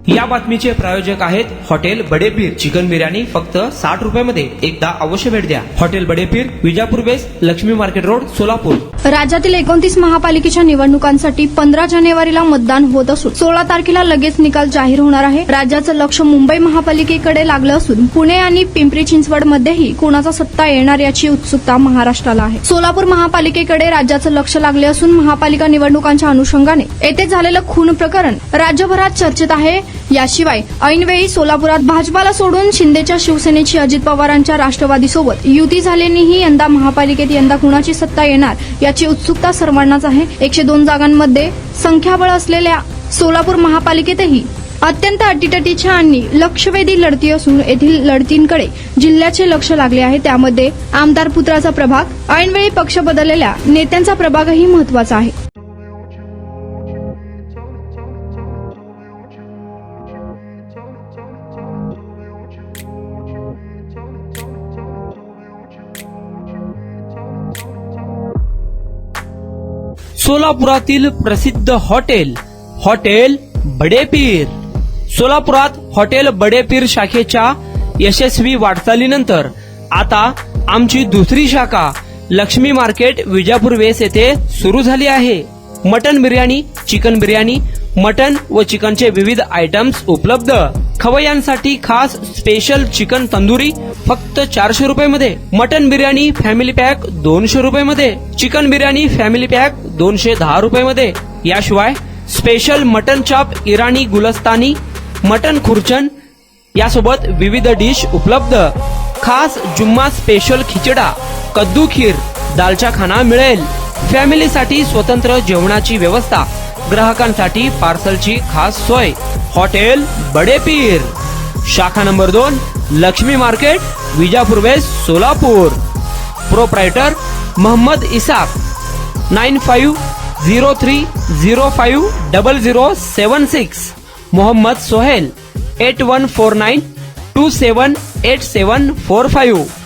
या बातमीचे प्रायोजक आहेत हॉटेल बडेपीर. चिकन बिर्याणी फक्त 60 रुपयामध्ये. एकदा अवश्य भेट द्या. Hotel Badepir, Vijapur west, Lakshmi market road, Solapur. राज्यातील 29 महापालिकेच्या निवडणुकांसाठी 15 जानेवारीला मतदान होत असून 16 तारखेला लगेच निकाल जाहीर होणार आहे. राज्याचं लक्ष मुंबई महापालिकेकडे लागलं असून पुणे आणि पिंपरी चिंचवडमध्येही कोणाचा सत्ता येणार याची उत्सुकता महाराष्ट्राला आहे. सोलापूर महापालिकेकडे राज्याचं लक्ष लागले असून महापालिका निवडणुकांच्या अनुषंगाने येथे झालेलं खून प्रकरण राज्यभरात चर्चेत आहे. याशिवाय ऐनवेळी सोलापुरात भाजपाला सोडून शिंदेच्या शिवसेनेची अजित पवारांच्या राष्ट्रवादीसोबत युती झाल्यानेही यंदा महापालिकेत कुणाची सत्ता येणार याची उत्सुकता सर्वांनाच आहे. 102 जागांमध्ये संख्याबळ असलेल्या सोलापूर महापालिकेतही अत्यंत अटीतटीच्या आणि लक्षवेधी लढती असून येथील लढतींकडे जिल्ह्याचे लक्ष लागले आहे. त्यामध्ये आमदार पुत्राचा प्रभाग, ऐनवेळी पक्ष बदललेल्या नेत्यांचा प्रभागही महत्वाचा आहे. सोलापुरातील प्रसिद्ध हॉटेल बडेपीर. सोलापुरात हॉटेल बडेपीर शाखेच्या यशस्वी वाटचालीनंतर आता आमची दुसरी शाखा लक्ष्मी मार्केट, विजापूर वेस्ट येथे सुरू झाली आहे. Mutton biryani, chicken biryani, mutton व चिकनचे विविध आयटम्स उपलब्ध. खवय्यांसाठी खास स्पेशल चिकन तंदुरी फक्त 400 रुपयामध्ये. मटन बिर्याणी फॅमिली पॅक 200 रुपयामध्ये. चिकन बिर्याणी फॅमिली पॅक 210 रुपयामध्ये. याशिवाय स्पेशल मटन चाप, इराणी गुलस्तानी, मटन खुर्चन यासोबत विविध डिश उपलब्ध. खास जुम्मा स्पेशल खिचडा, कद्दू खीर, दालचा खाना मिळेल. फॅमिलीसाठी स्वतंत्र जेवणाची व्यवस्था, ग्राहकांसाठी पार्सलची खास सोय. हॉटेल बडेपीर, शाखा number 2, Lakshmi market, Vijapur west, Solapur. Proprietor Mohammad Isaq. 9503050076. Mohammad Sohail. 8149278745.